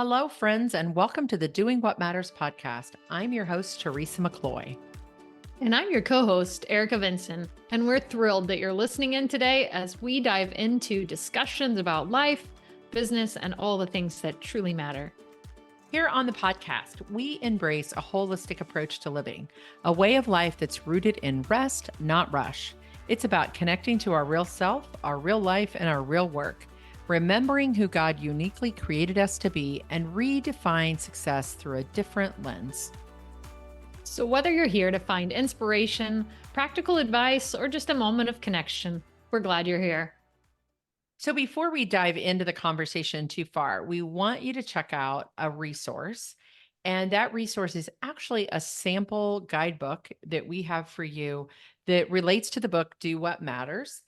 Hello, friends, and welcome to the Doing What Matters podcast. I'm your host, Teresa McCloy. And I'm your co-host, Erica Vinson, and we're thrilled that you're listening in today as we dive into discussions about life, business, and all the things that truly matter. Here on the podcast, we embrace a holistic approach to living, a way of life that's rooted in rest, not rush. It's about connecting to our real self, our real life, and our real work, remembering who God uniquely created us to be, and redefine success through a different lens. So whether you're here to find inspiration, practical advice, or just a moment of connection, we're glad you're here. So before we dive into the conversation too far, we want you to check out a resource. And that resource is actually a sample guidebook that we have for you that relates to the book, Do What Matters.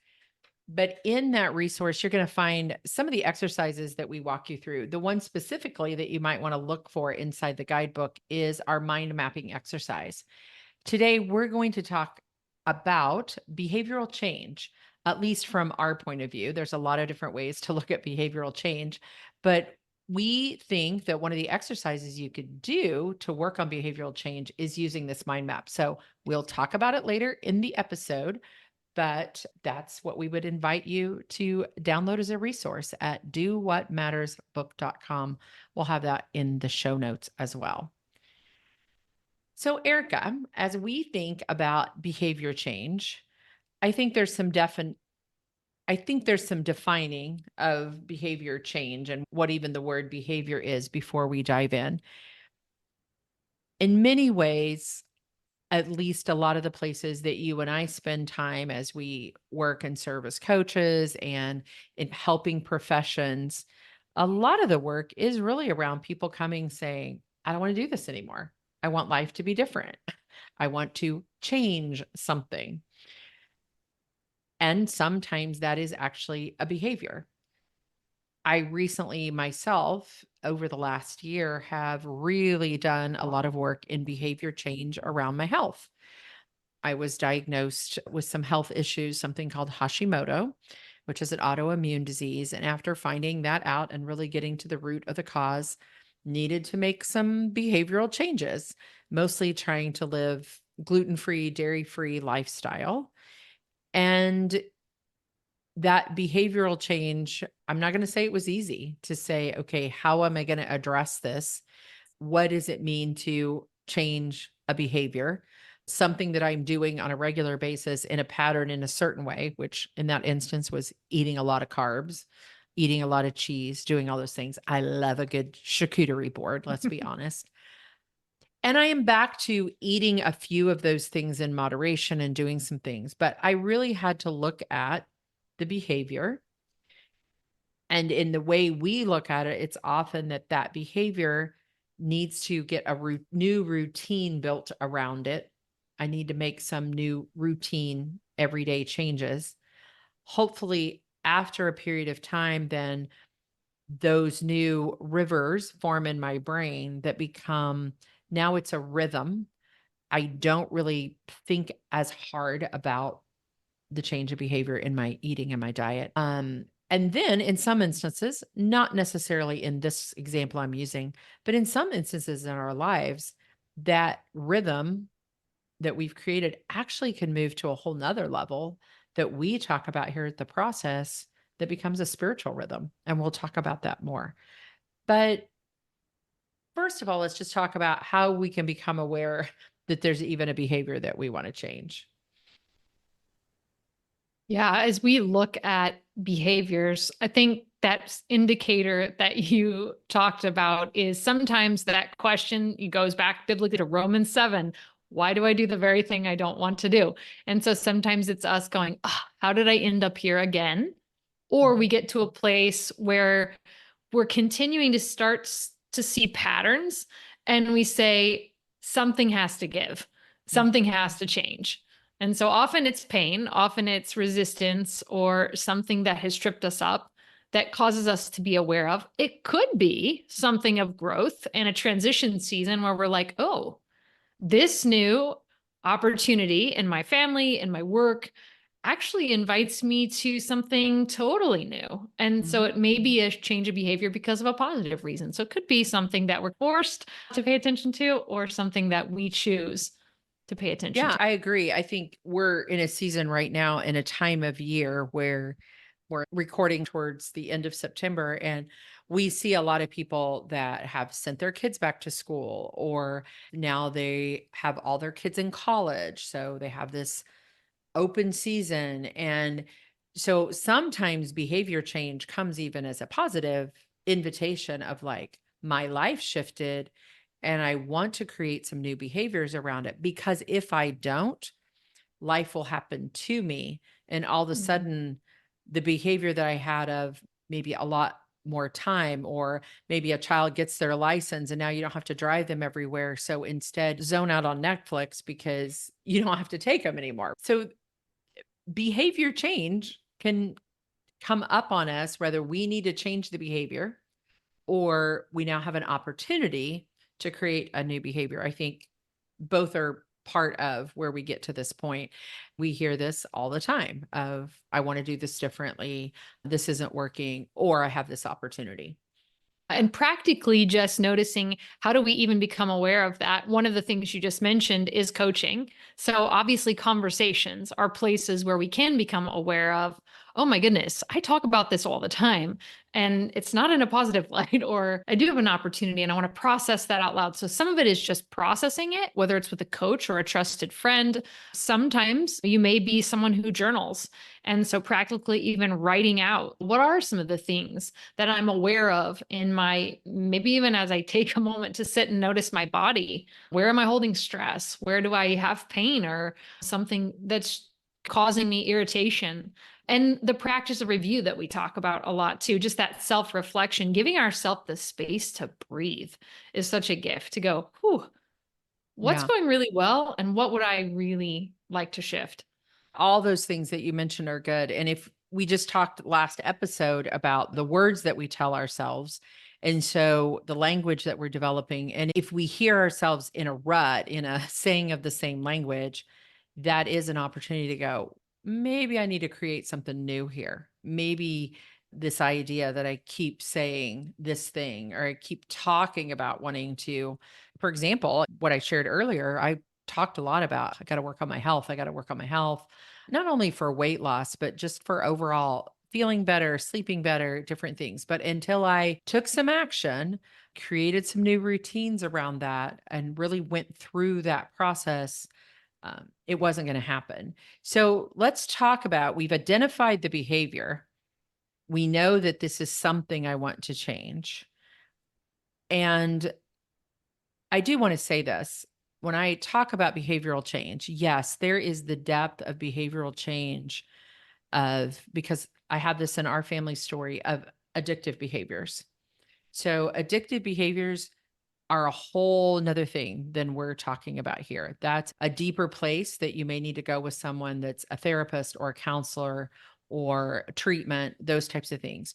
But in that resource, you're going to find some of the exercises that we walk you through. The one specifically that you might want to look for inside the guidebook is our mind mapping exercise. Today, we're going to talk about behavioral change, at least from our point of view. There's a lot of different ways to look at behavioral change, but we think that one of the exercises you could do to work on behavioral change is using this mind map. So we'll talk about it later in the episode, but that's what we would invite you to download as a resource at dowhatmattersbook.com. We'll have that in the show notes as well. So, Erica, as we think about behavior change, I think there's some defining of behavior change and what even the word behavior is before we dive in. In many ways, at least a lot of the places that you and I spend time as we work and serve as coaches and in helping professions, a lot of the work is really around people coming saying, I don't want to do this anymore. I want life to be different. I want to change something. And sometimes that is actually a behavior. I recently myself, over the last year, have really done a lot of work in behavior change around my health. I was diagnosed with some health issues, something called Hashimoto, which is an autoimmune disease. And after finding that out and really getting to the root of the cause, needed to make some behavioral changes, mostly trying to live gluten-free, dairy-free lifestyle. And that behavioral change, I'm not going to say it was easy to say, okay, how am I going to address this? What does it mean to change a behavior? Something that I'm doing on a regular basis in a pattern in a certain way, which in that instance was eating a lot of carbs, eating a lot of cheese, doing all those things. I love a good charcuterie board, let's be honest. And I am back to eating a few of those things in moderation and doing some things, but I really had to look at the behavior. And in the way we look at it, it's often that behavior needs to get a new routine built around it. I need to make some new routine everyday changes. Hopefully, after a period of time, then those new rivers form in my brain that become, now it's a rhythm. I don't really think as hard about the change of behavior in my eating and my diet. And then in some instances, not necessarily in this example I'm using, but in some instances in our lives, that rhythm that we've created actually can move to a whole nother level that we talk about here at the process that becomes a spiritual rhythm. And we'll talk about that more. But first of all, let's just talk about how we can become aware that there's even a behavior that we want to change. Yeah, as we look at behaviors, I think that indicator that you talked about is sometimes that question goes back biblically to Romans 7. Why do I do the very thing I don't want to do? And so sometimes it's us going, how did I end up here again? Or we get to a place where we're continuing to start to see patterns and we say, something has to give, something has to change. And so often it's pain, often it's resistance or something that has tripped us up that causes us to be aware of. It could be something of growth and a transition season where we're like, oh, this new opportunity in my family, in my work, actually invites me to something totally new. And so Mhm. it may be a change of behavior because of a positive reason. So it could be something that we're forced to pay attention to or something that we choose to pay attention Yeah, to. I agree. I think we're in a season right now in a time of year where we're recording towards the end of September, and we see a lot of people that have sent their kids back to school, or now they have all their kids in college. So they have this open season. And so sometimes behavior change comes even as a positive invitation of like, my life shifted and I want to create some new behaviors around it. Because if I don't, life will happen to me. And all of a Mhm. sudden, the behavior that I had of maybe a lot more time, or maybe a child gets their license and now you don't have to drive them everywhere. So instead, zone out on Netflix because you don't have to take them anymore. So behavior change can come up on us, whether we need to change the behavior or we now have an opportunity to create a new behavior. I think both are part of where we get to this point. We hear this all the time of, I want to do this differently. This isn't working, or I have this opportunity. And practically just noticing, how do we even become aware of that? One of the things you just mentioned is coaching. So obviously conversations are places where we can become aware of, oh my goodness, I talk about this all the time and it's not in a positive light, or I do have an opportunity and I want to process that out loud. So some of it is just processing it, whether it's with a coach or a trusted friend. Sometimes you may be someone who journals. And so practically even writing out, what are some of the things that I'm aware of in my, maybe even as I take a moment to sit and notice my body. Where am I holding stress? Where do I have pain or something that's causing me irritation? And the practice of review that we talk about a lot too, just that self reflection, giving ourselves the space to breathe is such a gift to go, whew, what's Yeah. going really well? And what would I really like to shift? All those things that you mentioned are good. And if we just talked last episode about the words that we tell ourselves, and so the language that we're developing, and if we hear ourselves in a rut, in a saying of the same language, that is an opportunity to go, maybe I need to create something new here. Maybe this idea that I keep saying this thing, or I keep talking about wanting to, for example, what I shared earlier, I talked a lot about, I got to work on my health. I got to work on my health, not only for weight loss, but just for overall feeling better, sleeping better, different things. But until I took some action, created some new routines around that, and really went through that process, it wasn't going to happen. So let's talk about, we've identified the behavior. We know that this is something I want to change. And I do want to say this. When I talk about behavioral change, yes, there is the depth of behavioral change of, because I have this in our family story of addictive behaviors. So addictive behaviors are a whole nother thing than we're talking about here. That's a deeper place that you may need to go with someone that's a therapist or a counselor or a treatment, those types of things.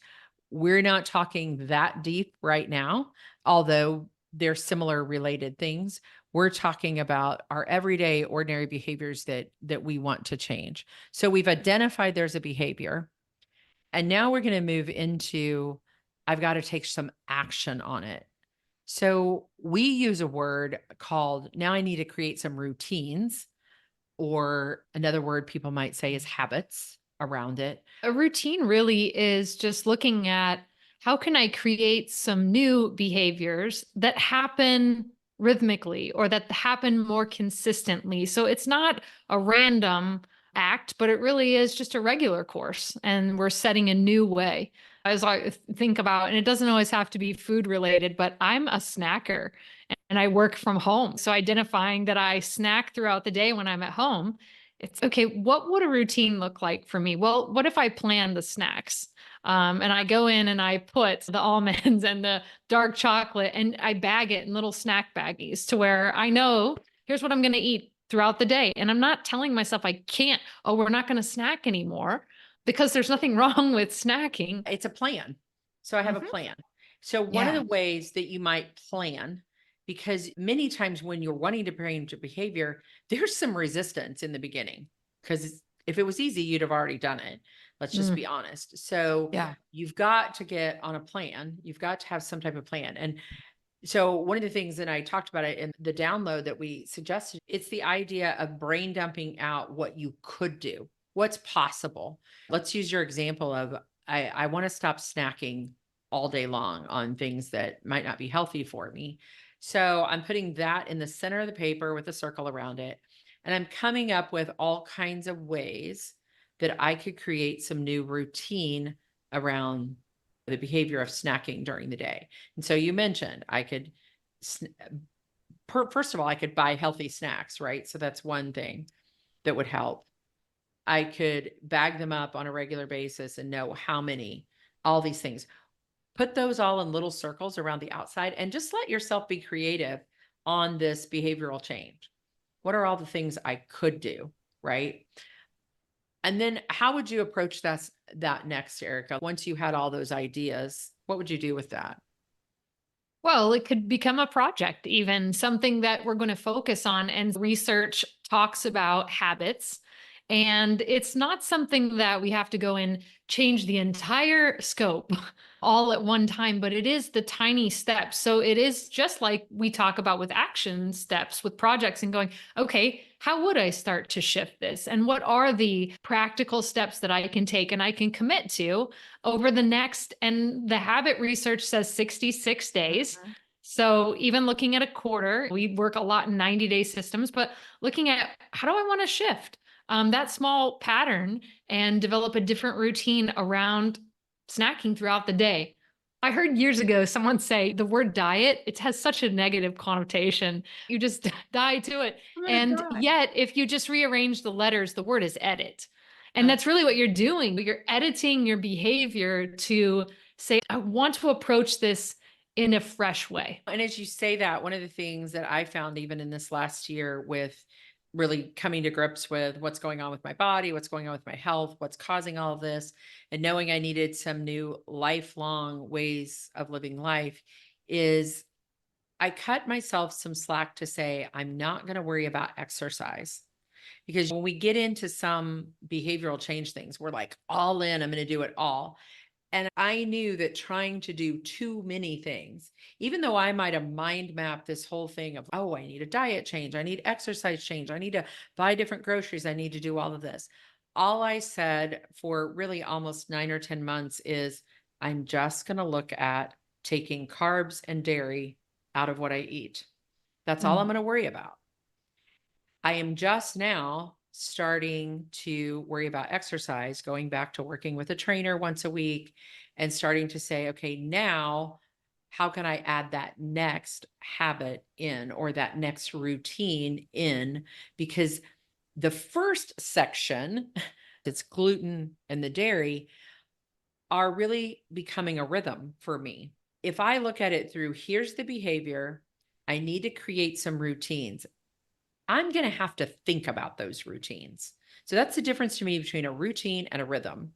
We're not talking that deep right now, although they're similar related things. We're talking about our everyday ordinary behaviors that we want to change. So we've identified there's a behavior, and now we're going to move into, I've got to take some action on it. So we use a word called, now I need to create some routines, or another word people might say is habits around it. A routine really is just looking at, how can I create some new behaviors that happen rhythmically or that happen more consistently. So it's not a random act, but it really is just a regular course. And we're setting a new way. As I think about, and it doesn't always have to be food related, but I'm a snacker and I work from home. So identifying that I snack throughout the day when I'm at home, it's okay. What would a routine look like for me? Well, what if I plan the snacks? And I go in and I put the almonds and the dark chocolate and I bag it in little snack baggies to where I know, here's what I'm going to eat throughout the day. And I'm not telling myself I can't, oh, we're not going to snack anymore, because there's nothing wrong with snacking. It's a plan. So I have a Mhm. plan. So one of Yeah. the ways that you might plan, because many times when you're wanting to change a behavior, there's some resistance in the beginning because If it was easy, you'd have already done it. Let's just Mm, be honest. So yeah. you've got to get on a plan. You've got to have some type of plan. And so one of the things that I talked about it in the download that we suggested, it's the idea of brain dumping out what you could do, what's possible. Let's use your example of I want to stop snacking all day long on things that might not be healthy for me. So I'm putting that in the center of the paper with a circle around it. And I'm coming up with all kinds of ways that I could create some new routine around the behavior of snacking during the day. And so you mentioned I could, first of all, I could buy healthy snacks, right? So that's one thing that would help. I could bag them up on a regular basis and know how many, all these things. Put those all in little circles around the outside and just let yourself be creative on this behavioral change. What are all the things I could do, right? And then how would you approach that next, Erica? Once you had all those ideas, what would you do with that? Well, it could become a project, even something that we're going to focus on. And research talks about habits. And it's not something that we have to go and change the entire scope all at one time, but it is the tiny steps. So it is just like we talk about with action steps with projects and going, okay, how would I start to shift this? And what are the practical steps that I can take and I can commit to over the next, and the habit research says 66 days. Mhm. So even looking at a quarter, we work a lot in 90-day systems, but looking at how do I want to shift that small pattern and develop a different routine around snacking throughout the day. I heard years ago someone say the word diet, it has such a negative connotation. You just die to it. I'm gonna And die. yet, if you just rearrange the letters, the word is edit. And that's really what you're doing. You're editing your behavior to say, I want to approach this in a fresh way. And as you say that, one of the things that I found even in this last year with really coming to grips with what's going on with my body, what's going on with my health, what's causing all of this, and knowing I needed some new lifelong ways of living life is I cut myself some slack to say, I'm not going to worry about exercise. Because when we get into some behavioral change things, we're like all in, I'm going to do it all. And I knew that trying to do too many things, even though I might have mind mapped this whole thing of, oh, I need a diet change, I need exercise change, I need to buy different groceries, I need to do all of this. All I said for really almost 9 or 10 months is, I'm just going to look at taking carbs and dairy out of what I eat. That's all I'm Mm. going to worry about. I am just now starting to worry about exercise, going back to working with a trainer once a week and starting to say, okay, now how can I add that next habit in or that next routine in? Because the first section, it's gluten and the dairy, are really becoming a rhythm for me. If I look at it through here's the behavior, I need to create some routines. I'm going to have to think about those routines. So that's the difference to me between a routine and a rhythm.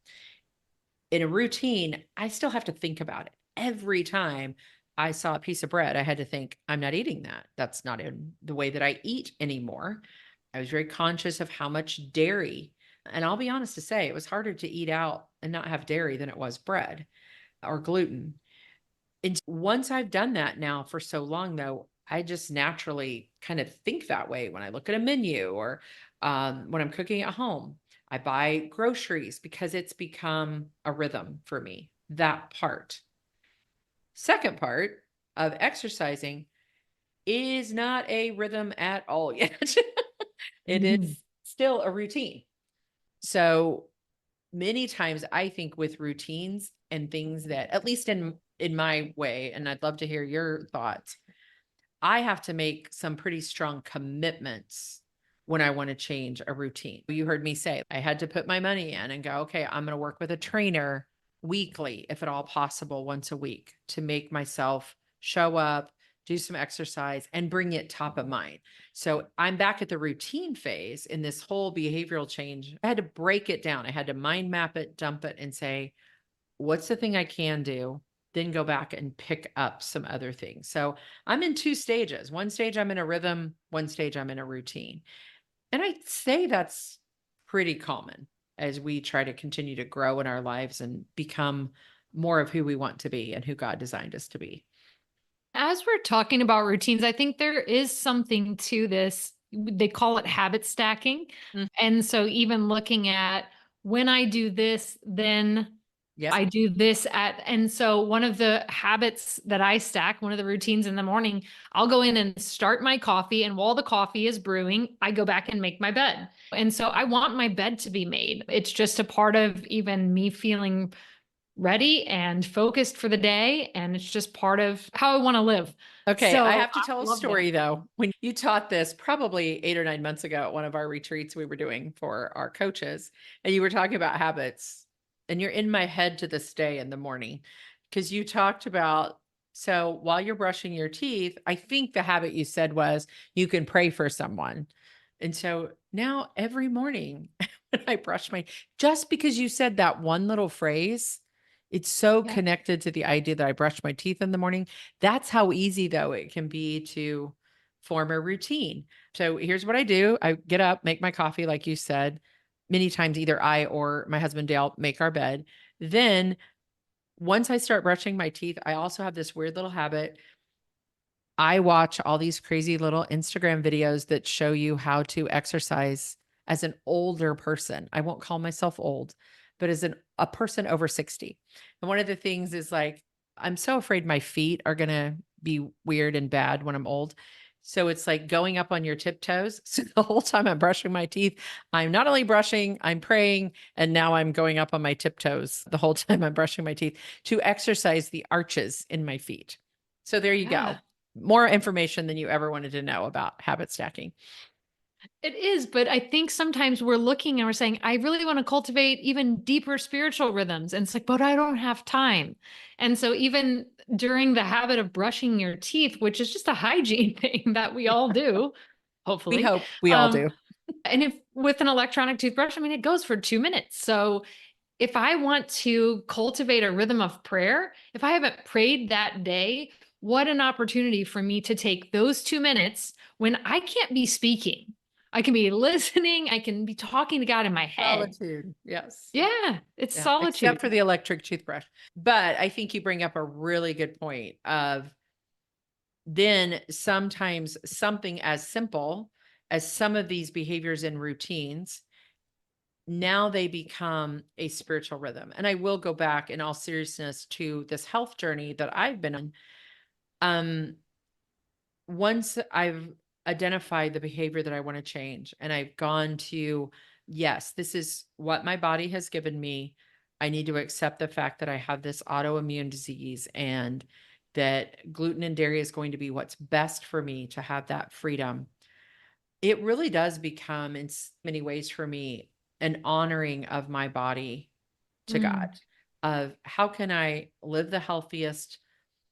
In a routine, I still have to think about it. Every time I saw a piece of bread, I had to think, I'm not eating that. That's not in the way that I eat anymore. I was very conscious of how much dairy. And I'll be honest to say, it was harder to eat out and not have dairy than it was bread or gluten. And once I've done that now for so long, though, I just naturally kind of think that way when I look at a menu or when I'm cooking at home. I buy groceries because it's become a rhythm for me, that part. Second part of exercising is not a rhythm at all yet. It Mhm. is still a routine. So many times I think with routines and things that, at least in my way, and I'd love to hear your thoughts, I have to make some pretty strong commitments when I want to change a routine. You heard me say I had to put my money in and go, okay, I'm going to work with a trainer weekly, if at all possible, once a week to make myself show up, do some exercise, and bring it top of mind. So I'm back at the routine phase in this whole behavioral change. I had to break it down. I had to mind map it, dump it, and say, what's the thing I can do? Then go back and pick up some other things. So I'm in two stages. One stage I'm in a rhythm, one stage I'm in a routine. And I'd say that's pretty common as we try to continue to grow in our lives and become more of who we want to be and who God designed us to be. As we're talking about routines, I think there is something to this. They call it habit stacking. Mm. And so even looking at when I do this, then Yep. I do this and so one of the habits that I stack, one of the routines in the morning, I'll go in and start my coffee. And while the coffee is brewing, I go back and make my bed. And so I want my bed to be made. It's just a part of even me feeling ready and focused for the day. And it's just part of how I want to live. Okay, So I have to I tell a love that. story though. When you taught this probably 8 or 9 months ago at one of our retreats we were doing for our coaches, and you were talking about habits, and you're in my head to this day in the morning because you talked about, so while you're brushing your teeth, I think the habit you said was you can pray for someone. And so now every morning when I brush my, just because you said that one little phrase, it's so Yeah. connected to the idea that I brush my teeth in the morning. That's how easy though it can be to form a routine. So here's what I do. I get up, make my coffee, like you said. Many times either I or my husband Dale make our bed. Then once I start brushing my teeth, I also have this weird little habit. I watch all these crazy little Instagram videos that show you how to exercise as an older person. I won't call myself old, but as a person over 60. And one of the things is like, I'm so afraid my feet are going to be weird and bad when I'm old. So it's like going up on your tiptoes. So the whole time I'm brushing my teeth, I'm not only brushing, I'm praying, and now I'm going up on my tiptoes the whole time I'm brushing my teeth to exercise the arches in my feet. So there you Yeah. go. More information than you ever wanted to know about habit stacking. It is, but I think sometimes we're looking and we're saying, I really want to cultivate even deeper spiritual rhythms. And it's like, but I don't have time. And so even during the habit of brushing your teeth, which is just a hygiene thing that we all do, We hopefully. hope we all Um, do. and if with an electronic toothbrush, I mean, it goes for 2 minutes. So if I want to cultivate a rhythm of prayer, if I haven't prayed that day, what an opportunity for me to take those 2 minutes when I can't be speaking. I can be listening, I can be talking to God in my head. Solitude. Yes. Yeah, it's Yeah. Except solitude. for the electric toothbrush. But I think you bring up a really good point of then sometimes something as simple as some of these behaviors and routines, now they become a spiritual rhythm. And I will go back in all seriousness to this health journey that I've been on. Um, once I've identified the behavior that I want to change and I've gone to, yes, this is what my body has given me. I need to accept the fact that I have this autoimmune disease and that gluten and dairy is going to be what's best for me to have that freedom. It really does become, in many ways for me, an honoring of my body to God, Mm, of how can I live the healthiest,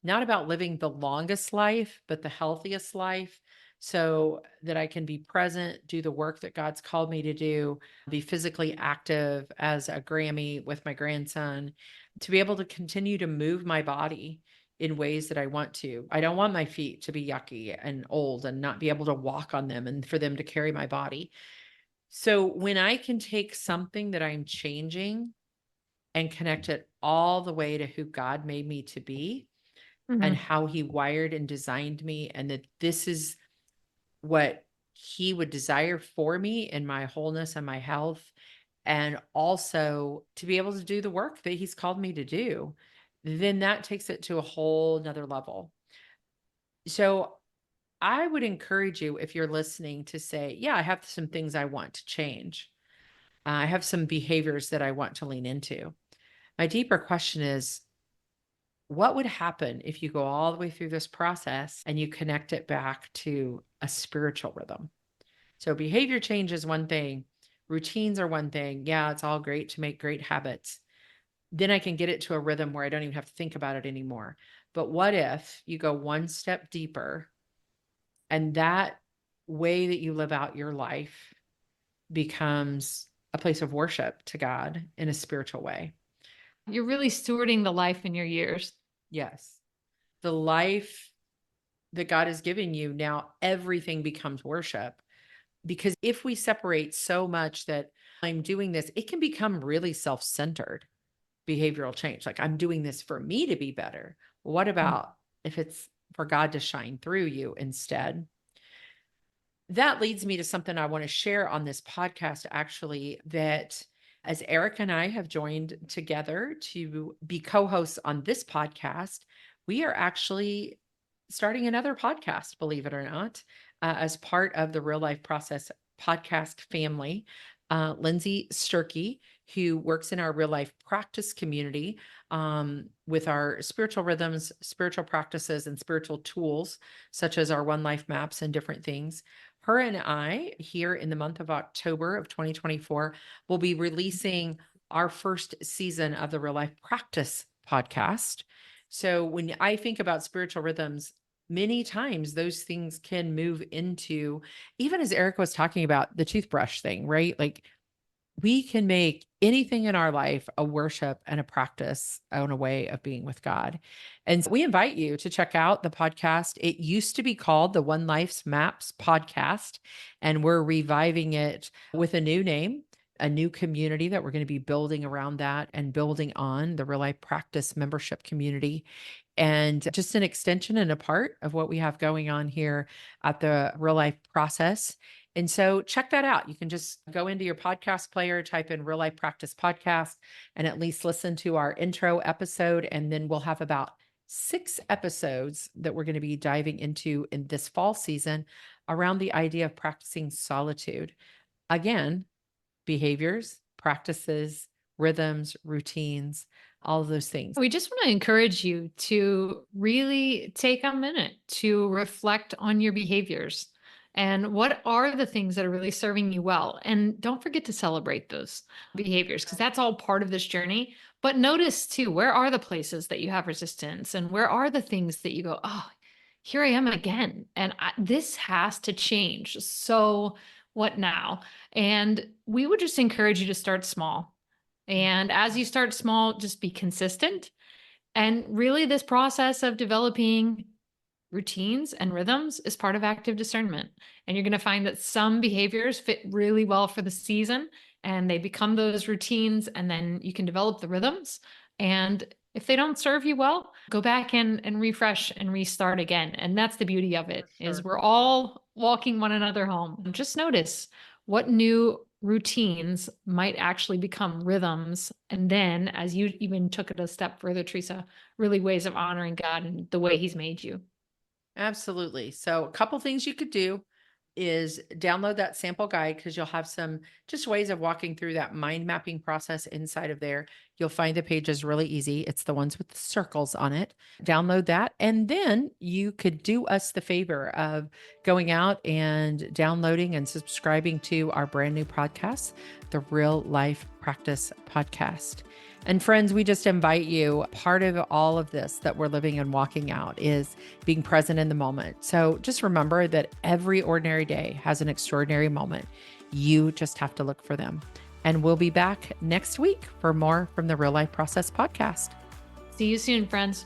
not about living the longest life, but the healthiest life so that I can be present, do the work that God's called me to do, be physically active as a Grammy with my grandson, to be able to continue to move my body in ways that I want to. I don't want my feet to be yucky and old and not be able to walk on them and for them to carry my body. So when I can take something that I'm changing and connect it all the way to who God made me to be, and mhm. how he wired and designed me, and that this is what he would desire for me in my wholeness and my health, and also to be able to do the work that he's called me to do, then that takes it to a whole nother level. So I would encourage you, if you're listening, to say, yeah, I have some things I want to change. I have some behaviors that I want to lean into. My deeper question is, what would happen if you go all the way through this process and you connect it back to a spiritual rhythm? So behavior change is one thing, routines are one thing. Yeah, it's all great to make great habits. Then I can get it to a rhythm where I don't even have to think about it anymore. But what if you go one step deeper and that way that you live out your life becomes a place of worship to God in a spiritual way? You're really stewarding the life in your years. Yes. The life that God has given you, now everything becomes worship. Because if we separate so much that I'm doing this, it can become really self-centered behavioral change. Like, I'm doing this for me to be better. What about if it's for God to shine through you instead? That leads me to something I want to share on this podcast, actually, that as Eric and I have joined together to be co hosts on this podcast, we are actually starting another podcast, believe it or not, as part of the Real Life Process podcast family. Lindsay Sturkey, who works in our real life practice community with our spiritual rhythms, spiritual practices, and spiritual tools, such as our One Life maps and different things. Her and I, here in the month of October of 2024, will be releasing our first season of the Real Life Practice podcast. So when I think about spiritual rhythms, many times those things can move into, even as Eric was talking about the toothbrush thing, right? Like, we can make anything in our life a worship and a practice on a way of being with God. And so we invite you to check out the podcast. It used to be called the One Life's Maps podcast, and we're reviving it with a new name, a new community that we're going to be building around that and building on the Real Life Practice membership community. And just an extension and a part of what we have going on here at the Real Life Process. And so check that out. You can just go into your podcast player, type in Real Life Practice Podcast, and at least listen to our intro episode. And then we'll have about 6 episodes that we're going to be diving into in this fall season around the idea of practicing solitude. Again, behaviors, practices, rhythms, routines, all of those things. We just want to encourage you to really take a minute to reflect on your behaviors and what are the things that are really serving you well. And don't forget to celebrate those behaviors because that's all part of this journey. But notice too, where are the places that you have resistance and where are the things that you go, oh, here I am again. And this has to change. So what now? And we would just encourage you to start small. And as you start small, just be consistent. And really, this process of developing routines and rhythms is part of active discernment. And you're going to find that some behaviors fit really well for the season and they become those routines. And then you can develop the rhythms. And if they don't serve you well, go back and refresh and restart again. And that's the beauty of it, is we're all walking one another home. And just notice what new routines might actually become rhythms. And then, as you even took it a step further, Teresa, really ways of honoring God and the way he's made you. Absolutely. So a couple things you could do is download that sample guide because you'll have some just ways of walking through that mind mapping process inside of there. You'll find the pages really easy. It's the ones with the circles on it. Download that. And then you could do us the favor of going out and downloading and subscribing to our brand new podcast, the Real Life Practice Podcast. And friends, we just invite you, part of all of this that we're living and walking out is being present in the moment. So just remember that every ordinary day has an extraordinary moment. You just have to look for them. And we'll be back next week for more from the Real Life Process podcast. See you soon, friends.